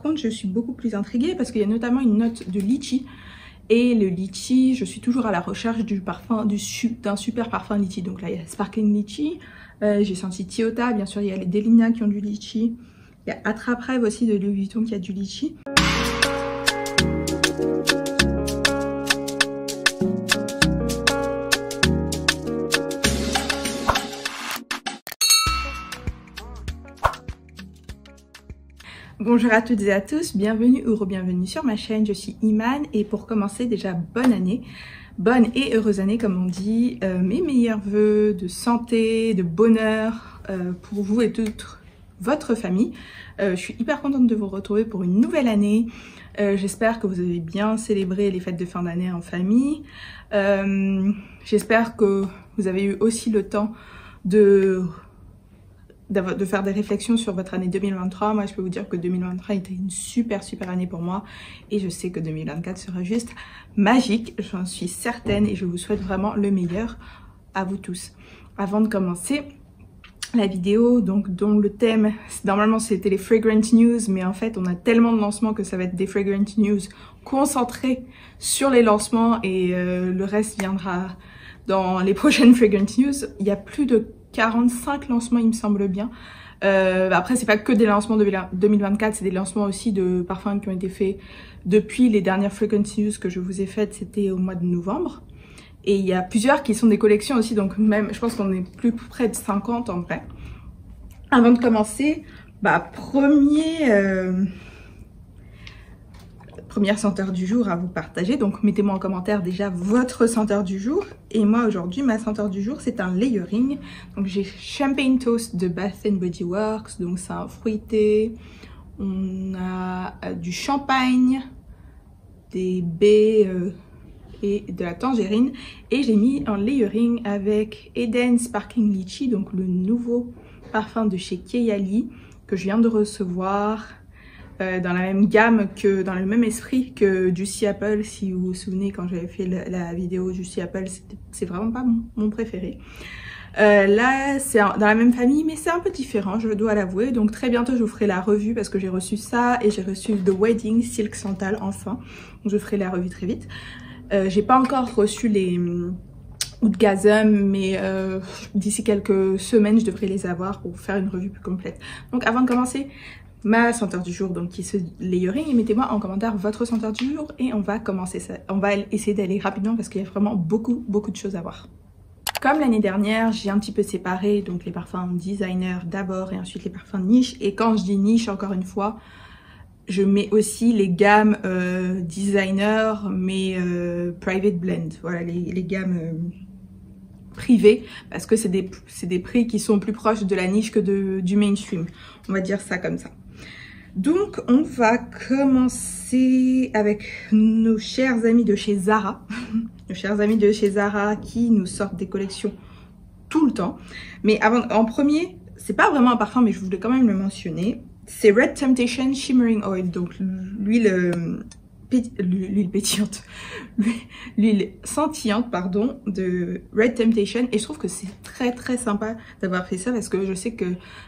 contre, je suis beaucoup plus intriguée parce qu'il y a notamment une note de litchi. Et le litchi, je suis toujours à la recherche du parfum, d'un super parfum litchi. Donc là, il y a Sparkling Litchi. J'ai senti Tiota, bien sûr, il y a les Delina qui ont du litchi. Il y a Attrape-Rêve aussi de Louis Vuitton qui a du litchi. Bonjour à toutes et à tous, bienvenue ou re-bienvenue sur ma chaîne, je suis Iman et pour commencer déjà bonne année, bonne et heureuse année comme on dit, mes meilleurs vœux de santé, de bonheur pour vous et toute votre famille. Je suis hyper contente de vous retrouver pour une nouvelle année, j'espère que vous avez bien célébré les fêtes de fin d'année en famille, j'espère que vous avez eu aussi le temps de faire des réflexions sur votre année 2023. Moi je peux vous dire que 2023 était une super année pour moi et je sais que 2024 sera juste magique, j'en suis certaine et je vous souhaite vraiment le meilleur à vous tous. Avant de commencer la vidéo, donc dont le thème normalement c'était les fragrance news, mais en fait on a tellement de lancements que ça va être des fragrance news concentrés sur les lancements et le reste viendra dans les prochaines fragrance news. Il y a plus de 45 lancements il me semble bien. Après c'est pas que des lancements de 2024, c'est des lancements aussi de parfums qui ont été faits depuis les dernières fragrance news que je vous ai faites, c'était au mois de novembre. Et il y a plusieurs qui sont des collections aussi, donc même je pense qu'on est plus près de 50 en vrai. Avant de commencer, première senteur du jour à vous partager, donc mettez-moi en commentaire déjà votre senteur du jour. Et moi aujourd'hui ma senteur du jour c'est un layering, donc j'ai Champagne Toast de Bath & Body Works, donc c'est un fruité, on a du champagne, des baies et de la tangerine, et j'ai mis un layering avec Eden Sparkling Litchi, donc le nouveau parfum de chez Kayali que je viens de recevoir. Dans la même gamme que, dans le même esprit que Juicy Apple, si vous vous souvenez quand j'avais fait la vidéo Juicy Apple, c'est vraiment pas mon préféré. Là c'est dans la même famille mais c'est un peu différent, je dois l'avouer, donc très bientôt je vous ferai la revue parce que j'ai reçu ça et j'ai reçu The Wedding Silk Santal enfin, donc je ferai la revue très vite. J'ai pas encore reçu les Oudgasm, mais d'ici quelques semaines je devrais les avoir pour faire une revue plus complète. Donc avant de commencer ma senteur du jour, donc qui est ce layering, et mettez-moi en commentaire votre senteur du jour et on va commencer ça. On va essayer d'aller rapidement parce qu'il y a vraiment beaucoup de choses à voir. Comme l'année dernière, j'ai un petit peu séparé donc les parfums designer d'abord et ensuite les parfums niche. Et quand je dis niche, encore une fois, je mets aussi les gammes designer mais private blend. Voilà les gammes privées parce que c'est des prix qui sont plus proches de la niche que du mainstream. On va dire ça comme ça. Donc on va commencer avec nos chers amis de chez Zara. Nos chers amis de chez Zara qui nous sortent des collections tout le temps. Mais en premier, c'est pas vraiment un parfum mais je voulais quand même le mentionner. C'est Red Temptation Shimmering Oil, donc l'huile pétillante, l'huile scintillante pardon de Red Temptation, et je trouve que c'est très sympa d'avoir fait ça parce que je sais que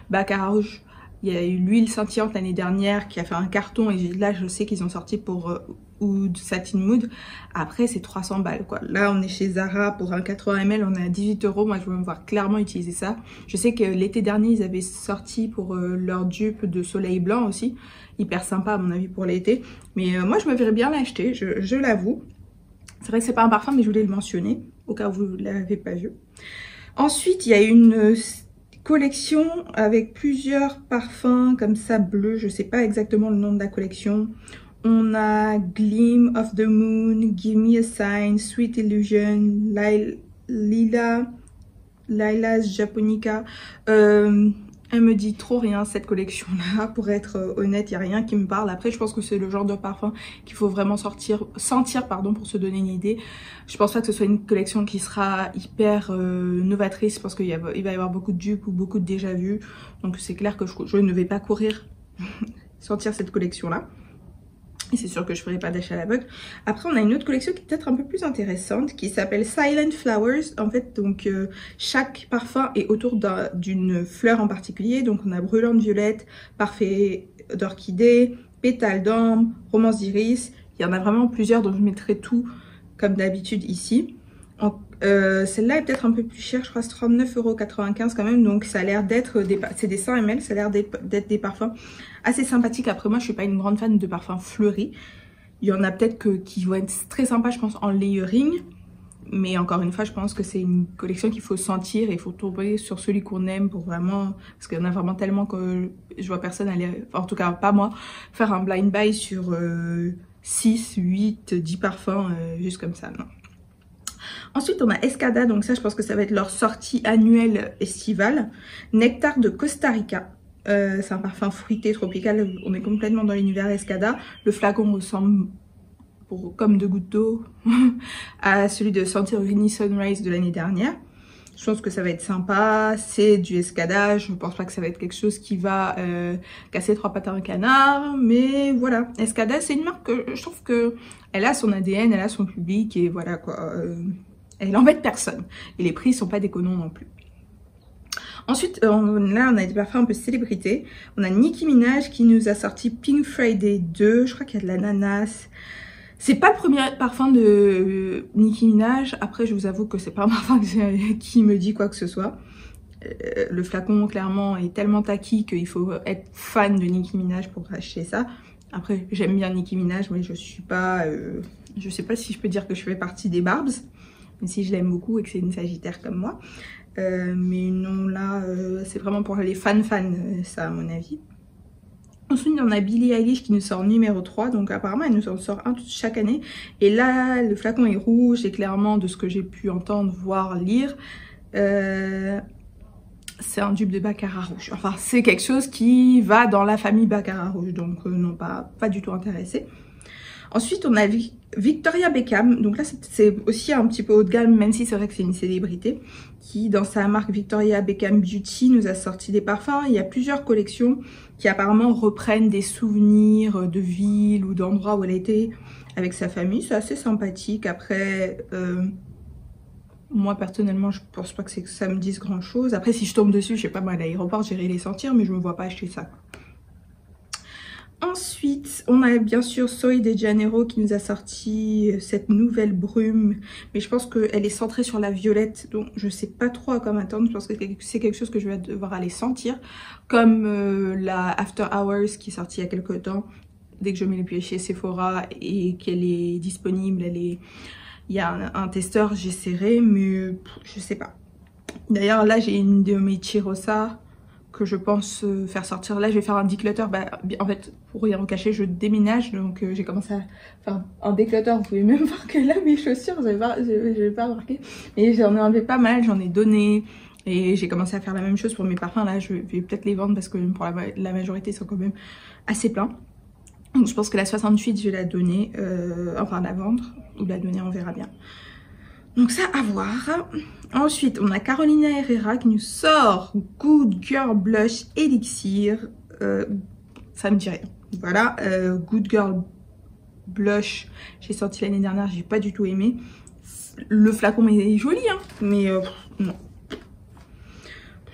Baccarat Rouge, il y a eu l'huile scintillante l'année dernière qui a fait un carton et là je sais qu'ils ont sorti pour Oud Satin Mood. Après c'est 300 balles quoi. Là on est chez Zara pour un 80 ml, on est à 18 €. Moi je veux me voir clairement utiliser ça. Je sais que l'été dernier ils avaient sorti pour leur dupe de soleil blanc aussi. Hyper sympa à mon avis pour l'été. Mais moi je me verrais bien l'acheter, je l'avoue. C'est vrai que c'est pas un parfum mais je voulais le mentionner au cas où vous ne l'avez pas vu. Ensuite il y a une collection avec plusieurs parfums comme ça bleus. Je sais pas exactement le nom de la collection. On a Gleam of the Moon, Give Me a Sign, Sweet Illusion, Lila's Japonica. Elle me dit trop rien cette collection là, pour être honnête, il n'y a rien qui me parle. Après je pense que c'est le genre de parfum qu'il faut vraiment sentir pardon, pour se donner une idée. Je pense pas que ce soit une collection qui sera hyper novatrice, je pense qu'il va y avoir beaucoup de dupes ou beaucoup de déjà vus. Donc c'est clair que je ne vais pas courir sortir cette collection là. Et c'est sûr que je ne ferai pas d'achat à l'aveugle. Après, on a une autre collection qui est peut-être un peu plus intéressante, qui s'appelle Silent Flowers. En fait, donc chaque parfum est autour d'une fleur en particulier. Donc on a Brûlante Violette, Parfait d'Orchidée, Pétales d'ambre, Romance d'iris. Il y en a vraiment plusieurs, donc je mettrai tout comme d'habitude ici. Celle-là est peut-être un peu plus chère, je crois c'est 39,95 € quand même, donc ça a l'air d'être c'est des 100 ml, ça a l'air d'être des parfums assez sympathiques. Après moi je suis pas une grande fan de parfums fleuris, il y en a peut-être qui vont être très sympas je pense en layering, mais encore une fois je pense que c'est une collection qu'il faut sentir et il faut tomber sur celui qu'on aime pour vraiment, parce qu'il y en a vraiment tellement que je vois personne aller, en tout cas pas moi, faire un blind buy sur 6, 8, 10 parfums juste comme ça, non. Ensuite, on a Escada, donc ça, je pense que ça va être leur sortie annuelle estivale. Nectar de Costa Rica. C'est un parfum fruité, tropical. On est complètement dans l'univers Escada. Le flacon ressemble, comme deux gouttes d'eau, à celui de Santorini Sunrise de l'année dernière. Je pense que ça va être sympa. C'est du Escada. Je ne pense pas que ça va être quelque chose qui va casser trois pattes à un canard. Mais voilà, Escada, c'est une marque que je trouve que elle a son ADN, elle a son public et voilà quoi. Elle embête personne. Et les prix sont pas déconnants non plus. Ensuite, là, on a des parfums un peu célébrités. On a Nicki Minaj qui nous a sorti Pink Friday 2. Je crois qu'il y a de l'ananas. C'est pas le premier parfum de Nicki Minaj. Après, je vous avoue que c'est pas un parfum qui me dit quoi que ce soit. Le flacon, clairement, est tellement tacky qu'il faut être fan de Nicki Minaj pour acheter ça. Après, j'aime bien Nicki Minaj, mais je suis pas... je sais pas si je peux dire que je fais partie des Barbs. Mais si je l'aime beaucoup et que c'est une Sagittaire comme moi. Mais non, là, c'est vraiment pour les fans, ça à mon avis. Ensuite, on a Billie Eilish qui nous sort numéro 3. Donc apparemment, elle nous en sort un chaque année. Et là, le flacon est rouge. Et clairement, de ce que j'ai pu entendre, voir, lire, c'est un dupe de Baccarat rouge. Enfin, c'est quelque chose qui va dans la famille Baccarat rouge. Donc non, pas du tout intéressé. Ensuite, on a Victoria Beckham. Donc là, c'est aussi un petit peu haut de gamme, même si c'est vrai que c'est une célébrité, qui, dans sa marque Victoria Beckham Beauty, nous a sorti des parfums. Il y a plusieurs collections qui apparemment reprennent des souvenirs de villes ou d'endroits où elle a été avec sa famille. C'est assez sympathique. Après, moi, personnellement, je pense pas que ça me dise grand-chose. Après, si je tombe dessus, je sais pas, moi, à l'aéroport, j'irai les sentir, mais je me vois pas acheter ça. Ensuite, on a bien sûr Soy de Janeiro qui nous a sorti cette nouvelle brume. Mais je pense qu'elle est centrée sur la violette. Donc, je sais pas trop à quoi m'attendre. Je pense que c'est quelque chose que je vais devoir aller sentir. Comme la After Hours qui est sortie il y a quelques temps. Dès que je mets les pieds chez Sephora et qu'elle est disponible, il y a un testeur, j'essaierai. Mais je sais pas. D'ailleurs, là, j'ai une de mes Chirosa que je pense faire sortir. Là, je vais faire un declutter. En fait, pour rien en cacher, je déménage. Donc, j'ai commencé à faire un declutter. Vous pouvez même voir que là, mes chaussures, je vais pas remarquer. Et j'en ai enlevé pas mal. J'en ai donné. Et j'ai commencé à faire la même chose pour mes parfums. Là, je vais peut-être les vendre parce que pour la majorité, ils sont quand même assez pleins. Donc, je pense que la 68, je vais la donner. Enfin, la vendre. Ou la donner, on verra bien. Donc ça, à voir. Ensuite, on a Carolina Herrera qui nous sort Good Girl Blush Elixir. Ça me dit rien. Voilà, Good Girl Blush. J'ai sorti l'année dernière, j'ai pas du tout aimé. Le flacon est joli, hein, mais non.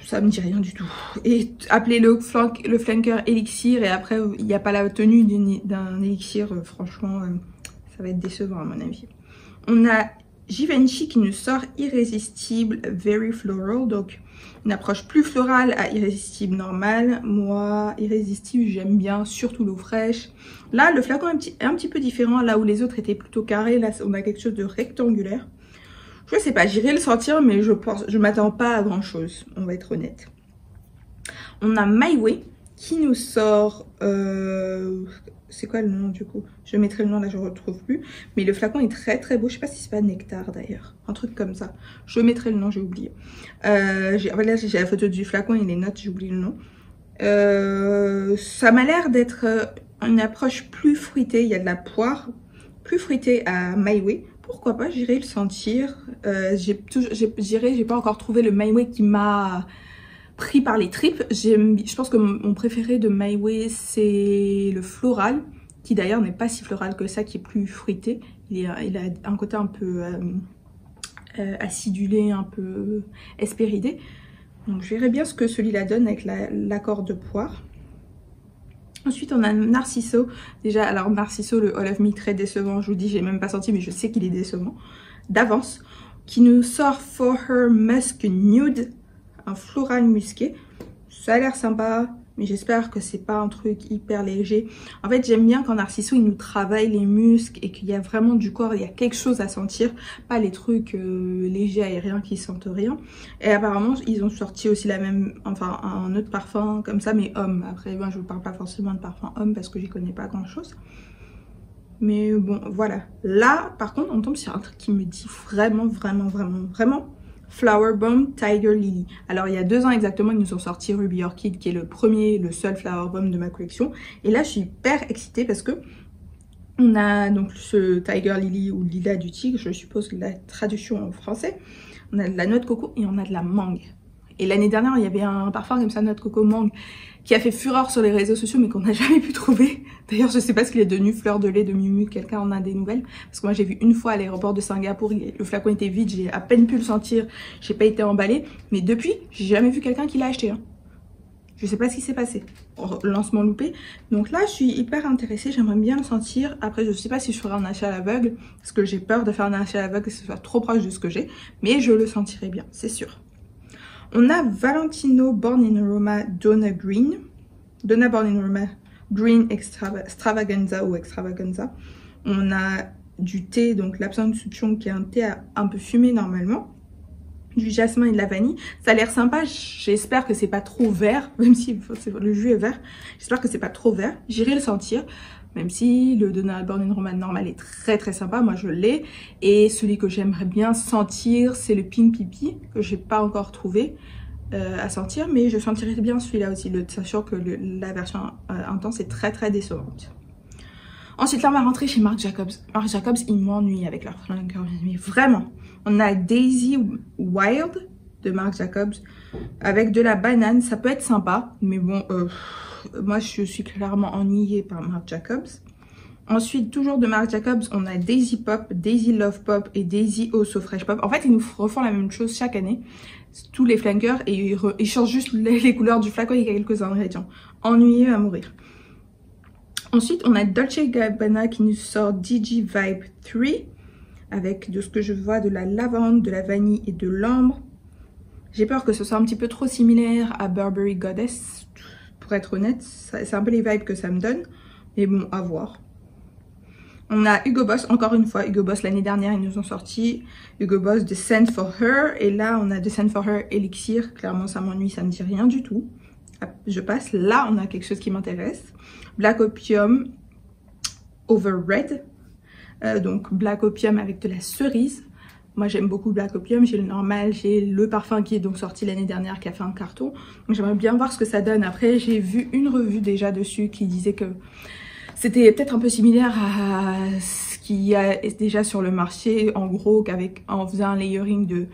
Ça me dit rien du tout. Et appelez le flanker Elixir et après, il n'y a pas la tenue d'un Elixir. Franchement, ça va être décevant à mon avis. On a Givenchy qui nous sort Irrésistible Very Floral, donc une approche plus florale à Irrésistible normale. Moi, Irrésistible, j'aime bien, surtout l'eau fraîche. Là, le flacon est un petit peu différent, là où les autres étaient plutôt carrés. Là, on a quelque chose de rectangulaire. Je sais pas, j'irai le sortir, mais je m'attends pas à grand chose, on va être honnête. On a My Way qui nous sort... c'est quoi le nom du coup? Je mettrai le nom là, je ne retrouve plus. Mais le flacon est très très beau. Je sais pas si c'est pas Nectar d'ailleurs. Un truc comme ça. Je mettrai le nom, j'ai oublié. Là, j'ai la photo du flacon et les notes, j'ai oublié le nom. Ça m'a l'air d'être une approche plus fruitée. Il y a de la poire plus fruitée à My Way. Pourquoi pas, j'irai le sentir. J'ai pas encore trouvé le My Way qui m'a pris par les tripes. Je pense que mon préféré de My Way, c'est le floral, qui d'ailleurs n'est pas si floral que ça, qui est plus fruité. Il a un côté un peu acidulé, un peu hespéridé. Donc je verrai bien ce que celui-là donne avec l'accord de poire. Ensuite, on a Narciso. Déjà, alors Narciso, le All of Me, très décevant. Je vous dis, j'ai même pas senti, mais je sais qu'il est décevant d'avance. Qui nous sort For Her Musk Nude, un floral musqué. Ça a l'air sympa, mais j'espère que c'est pas un truc hyper léger. En fait, j'aime bien quand Narciso, il nous travaille les muscles et qu'il y a vraiment du corps, il y a quelque chose à sentir. Pas les trucs légers, aériens qui sentent rien. Et apparemment, ils ont sorti aussi la même, enfin, un autre parfum comme ça, mais homme. Après, ben, je vous parle pas forcément de parfum homme parce que j'y connais pas grand chose. Mais bon, voilà. Là, par contre, on tombe sur un truc qui me dit vraiment Flower Bomb Tiger Lily. Alors, il y a 2 ans exactement, ils nous ont sorti Ruby Orchid, qui est le premier, le seul Flower Bomb de ma collection. Et là, je suis hyper excitée parce que on a donc ce Tiger Lily ou Lilas du tigre, je suppose la traduction en français. On a de la noix de coco et on a de la mangue. Et l'année dernière, il y avait un parfum comme ça, noix de coco mangue, qui a fait fureur sur les réseaux sociaux, mais qu'on n'a jamais pu trouver. D'ailleurs, je sais pas ce qu'il est devenu, fleur de lait de Miu Miu, quelqu'un en a des nouvelles. Parce que moi, j'ai vu une fois à l'aéroport de Singapour, le flacon était vide, j'ai à peine pu le sentir, j'ai pas été emballée. Mais depuis, j'ai jamais vu quelqu'un qui l'a acheté. Hein. Je sais pas ce qui s'est passé. Lancement loupé. Donc là, je suis hyper intéressée, j'aimerais bien le sentir. Après, je sais pas si je ferai un achat à l'aveugle, parce que j'ai peur de faire un achat à l'aveugle et que ce soit trop proche de ce que j'ai. Mais je le sentirai bien, c'est sûr. On a Valentino Born in Roma Donna Green. Donna Born in Roma Green Extravaganza ou Extravaganza. On a du thé, donc l'Absinthe Souchong, qui est un thé un peu fumé normalement. Du jasmin et de la vanille. Ça a l'air sympa. J'espère que c'est pas trop vert, même si le jus est vert. J'espère que c'est pas trop vert. J'irai le sentir. Même si le Donna Born in Roma normal est très sympa, moi je l'ai. Et celui que j'aimerais bien sentir, c'est le Pink Pipi, que j'ai pas encore trouvé à sentir. Mais je sentirais bien celui-là aussi, sachant que la version intense est très décevante. Ensuite là on va rentrer chez Marc Jacobs. Marc Jacobs, ils m'ennuient avec leur flingue, mais vraiment. On a Daisy Wild de Marc Jacobs avec de la banane, ça peut être sympa, mais bon... moi, je suis clairement ennuyée par Marc Jacobs. Ensuite, toujours de Marc Jacobs, on a Daisy Pop, Daisy Love Pop et Daisy Oh So Fresh Pop. En fait, ils nous refont la même chose chaque année, tous les flankers, et ils changent juste les couleurs du flacon et quelques ingrédients. Ennuyeux à mourir. Ensuite, on a Dolce & Gabbana qui nous sort Digi Vibe 3, avec de ce que je vois de la lavande, de la vanille et de l'ambre. J'ai peur que ce soit un petit peu trop similaire à Burberry Goddess. Pour être honnête, c'est un peu les vibes que ça me donne. Mais bon, à voir. On a Hugo Boss, encore une fois, Hugo Boss, l'année dernière, ils nous ont sorti Hugo Boss de Scent for Her. Et là, on a de Scent for Her Elixir. Clairement, ça m'ennuie, ça me dit rien du tout. Je passe. Là, on a quelque chose qui m'intéresse. Black Opium Over Red. Donc, Black Opium avec de la cerise. Moi j'aime beaucoup Black Opium, j'ai le normal, j'ai le parfum qui est donc sorti l'année dernière qui a fait un carton. Donc j'aimerais bien voir ce que ça donne. Après j'ai vu une revue déjà dessus qui disait que c'était peut-être un peu similaire à ce qu'il y a déjà sur le marché. En gros en faisant un layering de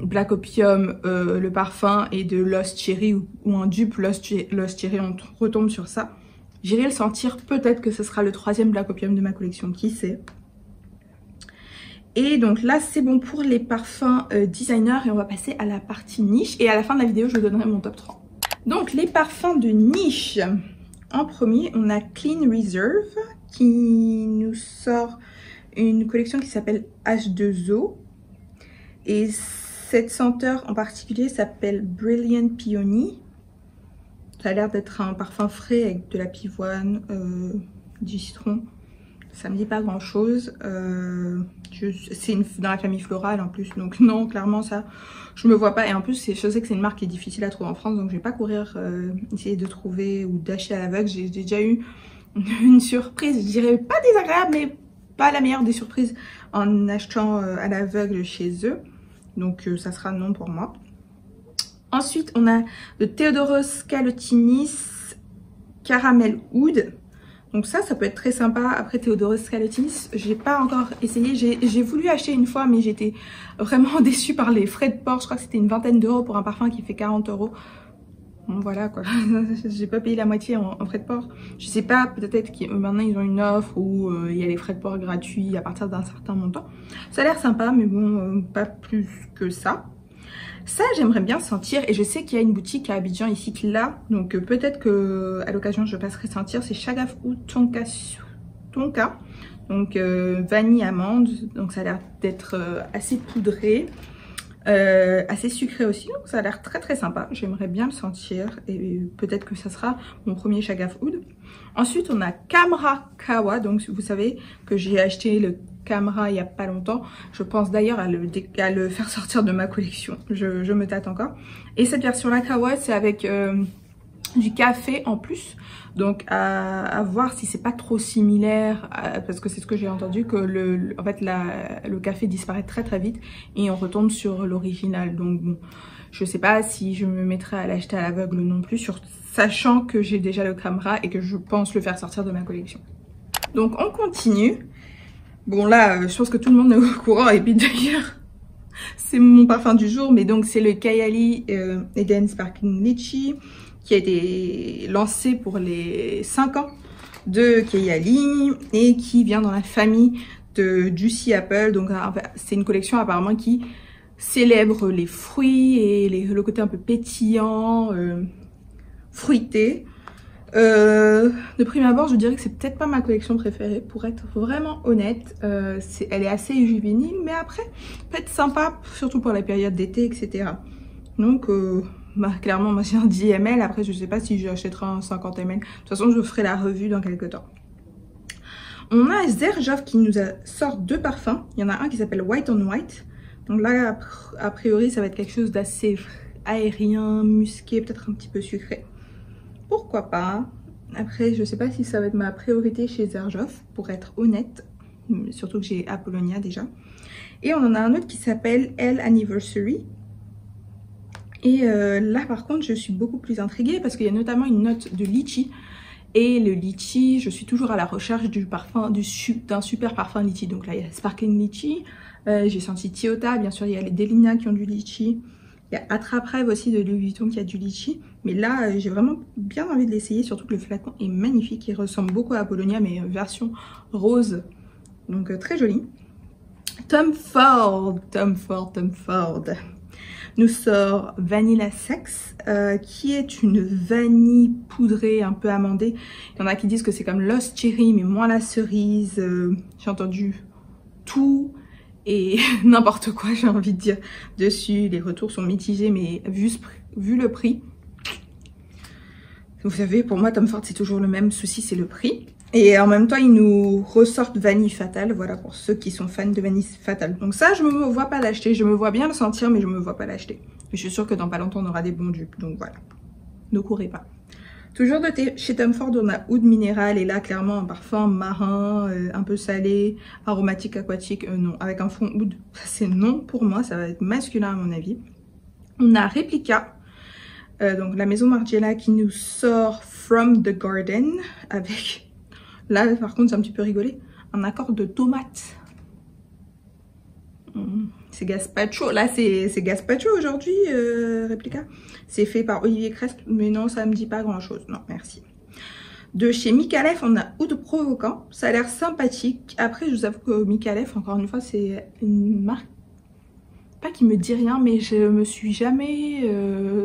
Black Opium, le parfum et de Lost Cherry ou un dupe Lost Cherry, on retombe sur ça. J'irai le sentir, peut-être que ce sera le 3e Black Opium de ma collection, qui sait. Et donc là c'est bon pour les parfums designer et on va passer à la partie niche. Et à la fin de la vidéo je vous donnerai mon top 3. Donc les parfums de niche. En premier on a Clean Reserve qui nous sort une collection qui s'appelle H2O. Et cette senteur en particulier s'appelle Brilliant Peony. Ça a l'air d'être un parfum frais avec de la pivoine, du citron. Ça me dit pas grand chose. C'est dans la famille florale en plus. Donc non, clairement ça, je me vois pas. Et en plus, je sais que c'est une marque qui est difficile à trouver en France. Donc je vais pas courir essayer de trouver ou d'acheter à l'aveugle. J'ai déjà eu une surprise, je dirais pas désagréable, mais pas la meilleure des surprises en achetant à l'aveugle chez eux. Donc ça sera non pour moi. Ensuite, on a le Theodoros Kalotinis Caramel Oud. Donc ça peut être très sympa. Après Theodoros Kalotinis, j'ai pas encore essayé. J'ai voulu acheter une fois, mais j'étais vraiment déçue par les frais de port. Je crois que c'était une vingtaine d'euros pour un parfum qui fait 40 euros. Bon voilà quoi, j'ai pas payé la moitié en frais de port. Je sais pas, peut-être que maintenant ils ont une offre où il y a les frais de port gratuits à partir d'un certain montant. Ça a l'air sympa, mais bon, pas plus que ça. Ça, j'aimerais bien sentir, et je sais qu'il y a une boutique à Abidjan ici qui l'a, donc peut-être que à l'occasion je passerai sentir. C'est Shagaf ou Tonka, donc vanille amande, donc ça a l'air d'être assez poudré, assez sucré aussi, donc ça a l'air très très sympa. J'aimerais bien le sentir et peut-être que ça sera mon premier Shagaf Oud. Ensuite on a Camra Kawa, donc vous savez que j'ai acheté le Camra il y a pas longtemps. Je pense d'ailleurs à le faire sortir de ma collection. Je me tâte encore. Et cette version là Kawa, c'est avec du café en plus. Donc à voir si c'est pas trop similaire, parce que c'est ce que j'ai entendu, que en fait le café disparaît très très vite et on retombe sur l'original. Donc bon, je sais pas si je me mettrai à l'acheter à l'aveugle non plus, sachant que j'ai déjà le Camra et que je pense le faire sortir de ma collection. Donc on continue. Bon là, je pense que tout le monde est au courant, et puis d'ailleurs, c'est mon parfum du jour, mais donc c'est le Kayali Eden Sparkling Litchi, qui a été lancé pour les 5 ans de Kayali, et qui vient dans la famille de Juicy Apple. Donc c'est une collection apparemment qui célèbre les fruits et le côté un peu pétillant, fruité. De prime abord, je dirais que c'est peut-être pas ma collection préférée, pour être vraiment honnête. Elle est assez juvénile, mais après peut être sympa, surtout pour la période d'été, etc. Donc clairement moi c'est un 10 ml. Après je sais pas si j'achèterai un 50 ml. De toute façon je ferai la revue dans quelques temps. On a Xerjoff qui nous sort 2 parfums. Il y en a un qui s'appelle White on White. Donc là a priori ça va être quelque chose d'assez aérien, musqué, peut-être un petit peu sucré. Pourquoi pas. Après, je sais pas si ça va être ma priorité chez Xerjoff, pour être honnête. Surtout que j'ai Apollonia déjà. Et on en a un autre qui s'appelle Elle Anniversary. Et là, par contre, je suis beaucoup plus intriguée parce qu'il y a notamment une note de litchi. Et le litchi, je suis toujours à la recherche du parfum, d'un super parfum litchi. Donc là, il y a Sparkling Litchi. J'ai senti Tiota. Bien sûr, il y a les Delina qui ont du litchi. Il y a Attrape-Rêve aussi de Louis Vuitton qui a du litchi. Mais là, j'ai vraiment bien envie de l'essayer. Surtout que le flacon est magnifique. Il ressemble beaucoup à Apollonia, mais version rose. Donc très joli. Tom Ford nous sort Vanilla Sex, qui est une vanille poudrée, un peu amandée. Il y en a qui disent que c'est comme Lost Cherry, mais moins la cerise. J'ai entendu tout et n'importe quoi, j'ai envie de dire, dessus. Les retours sont mitigés, mais vu le prix, vous savez, pour moi Tom Ford c'est toujours le même souci, c'est le prix. Et en même temps ils nous ressortent Vanille Fatale, voilà, pour ceux qui sont fans de Vanille Fatale. Donc ça je me vois pas l'acheter, je me vois bien le sentir, mais je me vois pas l'acheter. Je suis sûre que dans pas longtemps on aura des bons dupes, donc voilà, ne courez pas. Toujours chez Tom Ford, on a Oud Minéral, et là clairement un parfum marin, un peu salé, aromatique, aquatique, non, avec un fond oud, ça c'est non pour moi, ça va être masculin à mon avis. On a Replica, donc la maison Margiela qui nous sort From the Garden, avec, là par contre c'est un petit peu rigolé, un accord de tomate. C'est gazpacho, là c'est gazpacho aujourd'hui, Replica. C'est fait par Olivier Crest, mais non, ça me dit pas grand chose, non merci. De chez Micallef, on a Oud Provocant, ça a l'air sympathique. Après je vous avoue que Micallef, encore une fois, c'est une marque, pas qui me dit rien, mais je me suis jamais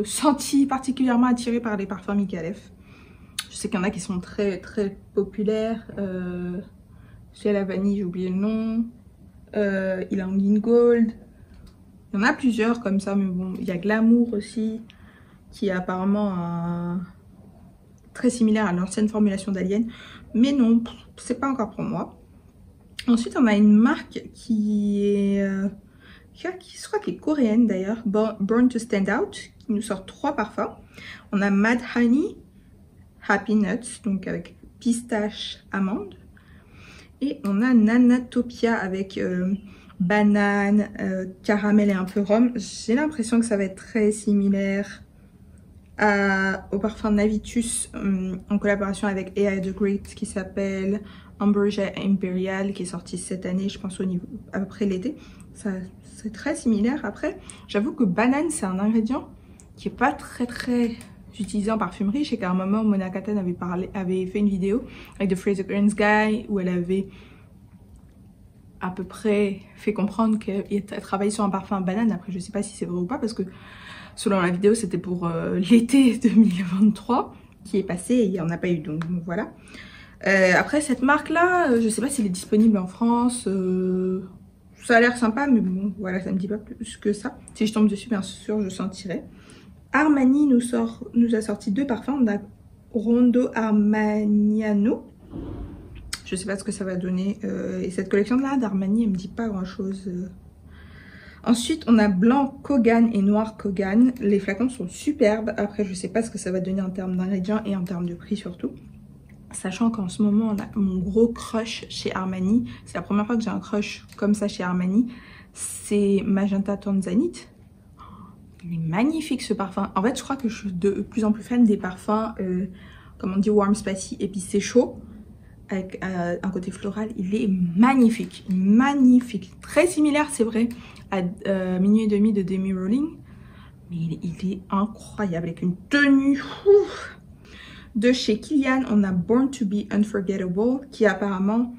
sentie particulièrement attirée par les parfums Micallef. Je sais qu'il y en a qui sont très très populaires. Chez la vanille, j'ai oublié le nom. Ylang Gold. Il y en a plusieurs comme ça, mais bon, il y a Glamour aussi, qui est apparemment très similaire à l'ancienne formulation d'Alien. Mais non, c'est pas encore pour moi. Ensuite, on a une marque qui est... je crois qu'elle est coréenne d'ailleurs, Born to Stand Out, qui nous sort 3 parfums. On a Mad Honey, Happy Nuts, donc avec pistache, amande. Et on a Nanatopia avec banane, caramel et un peu rhum. J'ai l'impression que ça va être très similaire au parfum Navitus en collaboration avec AI The Great, qui s'appelle Ambrosia Imperial, qui est sorti cette année, je pense à peu près l'été. C'est très similaire. Après, j'avoue que banane, c'est un ingrédient qui est pas très utilisé en parfumerie. Je sais qu'à un moment, Mona Kattan avait fait une vidéo avec The Fraser Grants Guy où elle avait à peu près fait comprendre qu'elle travaille sur un parfum banane. Après, je sais pas si c'est vrai ou pas, parce que selon la vidéo, c'était pour l'été 2023 qui est passé et il n'y en a pas eu, donc voilà. Après, cette marque-là, je sais pas s'il est disponible en France. Ça a l'air sympa, mais bon, voilà, ça me dit pas plus que ça. Si je tombe dessus, bien sûr, je sentirai. Armani nous a sorti 2 parfums. On a Rondo Armaniano. Je sais pas ce que ça va donner. Et cette collection-là d'Armani, elle me dit pas grand-chose. Ensuite, on a blanc Kogan et noir Kogan. Les flacons sont superbes. Après, je sais pas ce que ça va donner en termes d'ingrédients et en termes de prix surtout. Sachant qu'en ce moment, on a mon gros crush chez Armani. C'est la première fois que j'ai un crush comme ça chez Armani. C'est Magenta Tanzanite. Il est magnifique ce parfum. En fait, je crois que je suis de plus en plus fan des parfums, comme on dit, warm spicy, épicé chaud. Avec un côté floral, il est magnifique. Magnifique. Très similaire, c'est vrai, à Minuit et demi de Demi Rolling. Mais il est incroyable, avec une tenue. Ouf. De chez Kilian, on a Born to be Unforgettable, qui est apparemment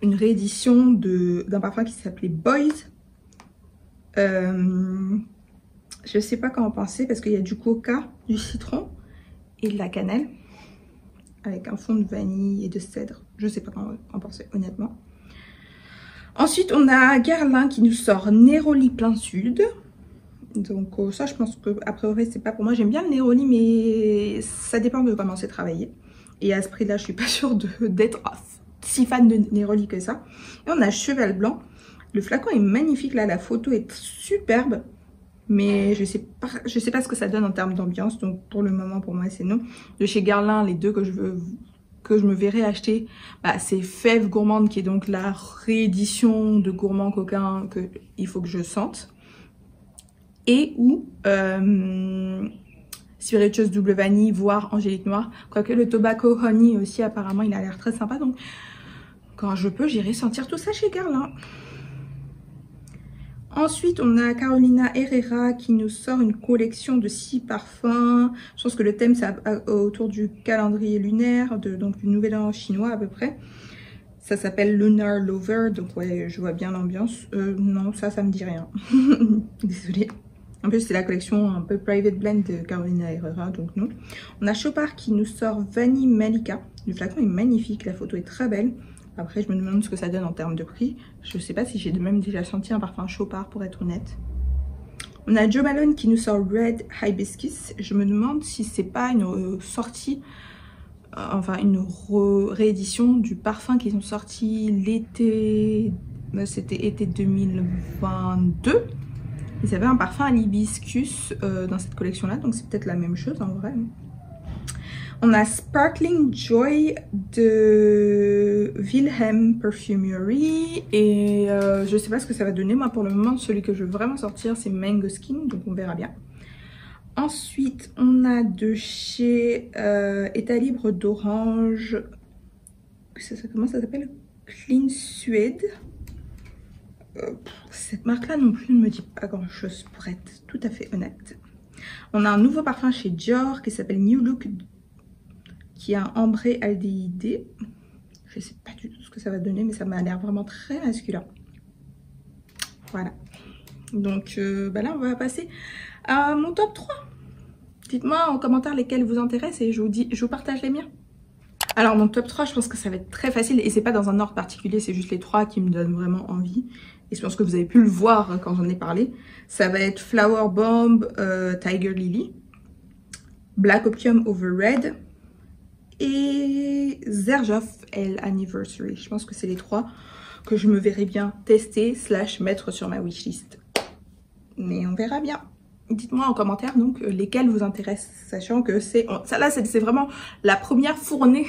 une réédition d'un parfum qui s'appelait Boys. Je sais pas comment penser parce qu'il y a du coca, du citron et de la cannelle. Avec un fond de vanille et de cèdre. Je sais pas comment en penser, honnêtement. Ensuite, on a Guerlain qui nous sort Neroli plein sud. Donc ça, je pense que a priori, c'est pas pour moi. J'aime bien le Neroli, mais ça dépend de comment c'est travaillé. Et à ce prix-là, je suis pas sûre d'être si fan de Neroli que ça. Et on a Cheval Blanc. Le flacon est magnifique, là. La photo est superbe. Mais je sais pas ce que ça donne en termes d'ambiance. Donc pour le moment, pour moi, c'est non. De chez Guerlain, les deux que je me verrais acheter, bah, c'est Fève Gourmande, qui est donc la réédition de Gourmand Coquin qu'il faut que je sente. Et ou Spiritueuse Double Vanille, voire Angélique Noire. Quoique le Tobacco Honey aussi, apparemment, il a l'air très sympa. Donc quand je peux, j'irai sentir tout ça chez Guerlain. Ensuite, on a Carolina Herrera qui nous sort une collection de 6 parfums. Je pense que le thème, c'est autour du calendrier lunaire, donc du nouvel an chinois à peu près. Ça s'appelle Lunar Lover, donc ouais, je vois bien l'ambiance. Non, ça me dit rien. Désolée. En plus, c'est la collection un peu private blend de Carolina Herrera, donc non. On a Chopard qui nous sort Vanille Malika. Le flacon est magnifique, la photo est très belle. Après, je me demande ce que ça donne en termes de prix. Je ne sais pas si j'ai même déjà senti un parfum Chopard, pour être honnête. On a Jo Malone qui nous sort Red Hibiscus. Je me demande si c'est pas une sortie, enfin une réédition du parfum qu'ils ont sorti l'été, c'était été 2022. Ils avaient un parfum à l'hibiscus dans cette collection-là, donc c'est peut-être la même chose en vrai. On a Sparkling Joy de Wilhelm Perfumery. Et je sais pas ce que ça va donner. Moi, pour le moment, celui que je veux vraiment sortir, c'est Mango Skin. Donc, on verra bien. Ensuite, on a de chez État Libre d'Orange. Comment ça s'appelle? Clean Suede. Cette marque-là non plus ne me dit pas grand-chose pour être tout à fait honnête. On a un nouveau parfum chez Dior qui s'appelle New Look, qui a un ambré aldéhyde. Je sais pas du tout ce que ça va donner, mais ça m'a l'air vraiment très masculin. Voilà. Donc bah là, on va passer à mon top 3. Dites-moi en commentaire lesquels vous intéressent et je vous partage les miens. Alors mon top 3, je pense que ça va être très facile et c'est pas dans un ordre particulier, c'est juste les 3 qui me donnent vraiment envie. Et je pense que vous avez pu le voir quand j'en ai parlé. Ça va être Flower Bomb Tiger Lily, Black Opium Over Red et Xerjoff L Anniversary. Je pense que c'est les 3 que je me verrai bien tester / mettre sur ma wishlist. Mais on verra bien. Dites-moi en commentaire donc lesquels vous intéressent, sachant que c'est vraiment la première fournée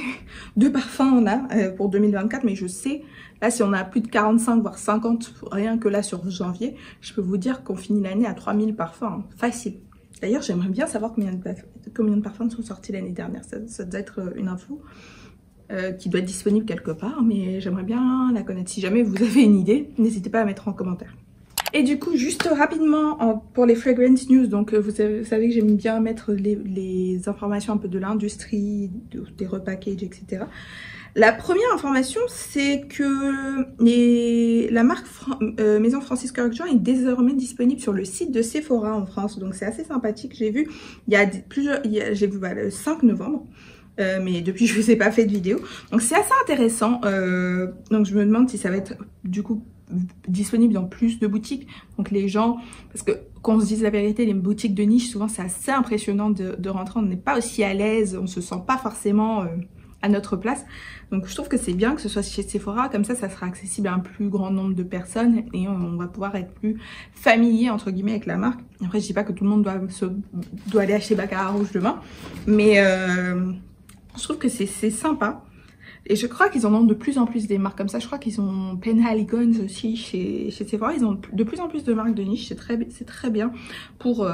de parfums là pour 2024. Mais je sais, là si on a plus de 45 voire 50 rien que là sur janvier, je peux vous dire qu'on finit l'année à 3000 parfums, hein, facile. D'ailleurs, j'aimerais bien savoir combien de parfums sont sortis l'année dernière. Ça doit être une info qui doit être disponible quelque part, mais j'aimerais bien la connaître. Si jamais vous avez une idée, n'hésitez pas à mettre en commentaire. Et du coup, juste rapidement, pour les Fragrance News, donc vous savez que j'aime bien mettre les informations un peu de l'industrie, des repackages, etc. La première information, c'est que la marque Maison Francis Kurkdjian est désormais disponible sur le site de Sephora en France. Donc c'est assez sympathique. J'ai vu, j'ai vu le 5 novembre. Mais depuis je ne vous ai pas fait de vidéo. Donc c'est assez intéressant. Donc je me demande si ça va être du coup disponible dans plus de boutiques. Donc les gens, parce que qu'on se dise la vérité, les boutiques de niche, souvent c'est assez impressionnant de rentrer. On n'est pas aussi à l'aise, on se sent pas forcément à notre place. Donc je trouve que c'est bien que ce soit chez Sephora, comme ça sera accessible à un plus grand nombre de personnes et on va pouvoir être plus familier entre guillemets avec la marque. Après je dis pas que tout le monde doit aller acheter Baccarat Rouge demain, mais je trouve que c'est sympa. Et je crois qu'ils en ont de plus en plus des marques comme ça. Je crois qu'ils ont Penhaligon's aussi chez Sephora. Ils ont de plus en plus de marques de niche. C'est très bien pour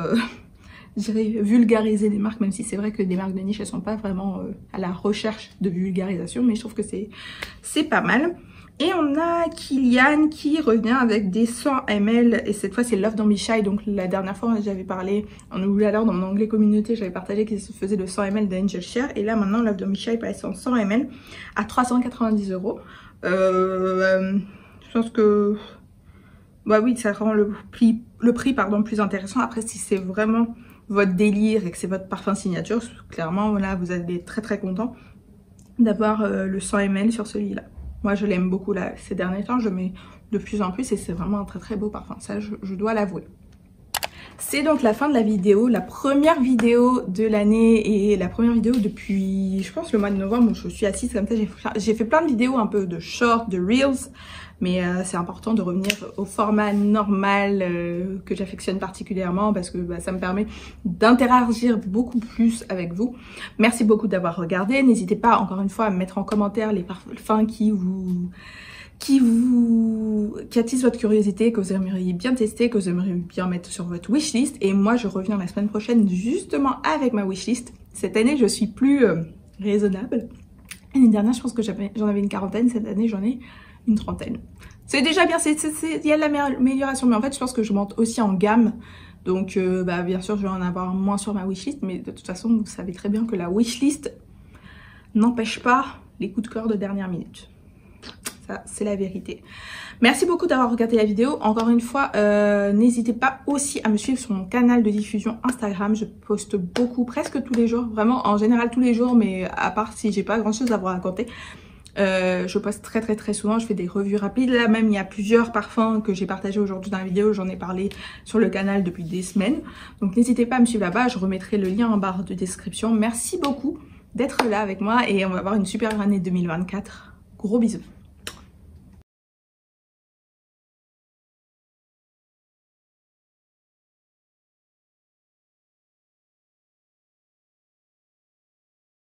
je dirais vulgariser des marques, même si c'est vrai que des marques de niche elles sont pas vraiment à la recherche de vulgarisation, mais je trouve que c'est pas mal. Et on a Kilian qui revient avec des 100 ml et cette fois c'est Love Don't Be Shy. Donc la dernière fois j'avais parlé en alors dans mon onglet communauté, j'avais partagé qu'il se faisait le 100 ml d'Angel Share et là maintenant Love Don't Be Shy passe en 100 ml à 390 €. Je pense que bah oui, ça rend le prix plus intéressant. Après si c'est vraiment votre délire et que c'est votre parfum signature, clairement là vous allez être très content d'avoir le 100 ml sur celui-là. Moi je l'aime beaucoup là ces derniers temps, je mets de plus en plus et c'est vraiment un très beau parfum, ça je dois l'avouer. C'est donc la fin de la vidéo, la première vidéo de l'année et la première vidéo depuis je pense le mois de novembre où je suis assise comme ça. J'ai fait plein de vidéos un peu de short, de reels, mais c'est important de revenir au format normal que j'affectionne particulièrement parce que ça me permet d'interagir beaucoup plus avec vous. Merci beaucoup d'avoir regardé. N'hésitez pas encore une fois à me mettre en commentaire les parfums qui attisent votre curiosité, que vous aimeriez bien tester, que vous aimeriez bien mettre sur votre wishlist. Et moi je reviens la semaine prochaine justement avec ma wishlist. Cette année je suis plus raisonnable. L'année dernière je pense que j'en avais une quarantaine, cette année j'en ai une trentaine. C'est déjà bien, il y a de l'amélioration, mais en fait je pense que je monte aussi en gamme. Donc bien sûr je vais en avoir moins sur ma wishlist, mais de toute façon vous savez très bien que la wishlist n'empêche pas les coups de cœur de dernière minute. Ça c'est la vérité. Merci beaucoup d'avoir regardé la vidéo. Encore une fois, n'hésitez pas aussi à me suivre sur mon canal de diffusion Instagram. Je poste beaucoup, presque tous les jours, vraiment en général tous les jours, mais à part si j'ai pas grand chose à vous raconter. Je poste très souvent, je fais des revues rapides. Là même il y a plusieurs parfums que j'ai partagé aujourd'hui dans la vidéo, j'en ai parlé sur le canal depuis des semaines. Donc n'hésitez pas à me suivre là-bas, je remettrai le lien en barre de description. Merci beaucoup d'être là avec moi et on va avoir une super année 2024. Gros bisous.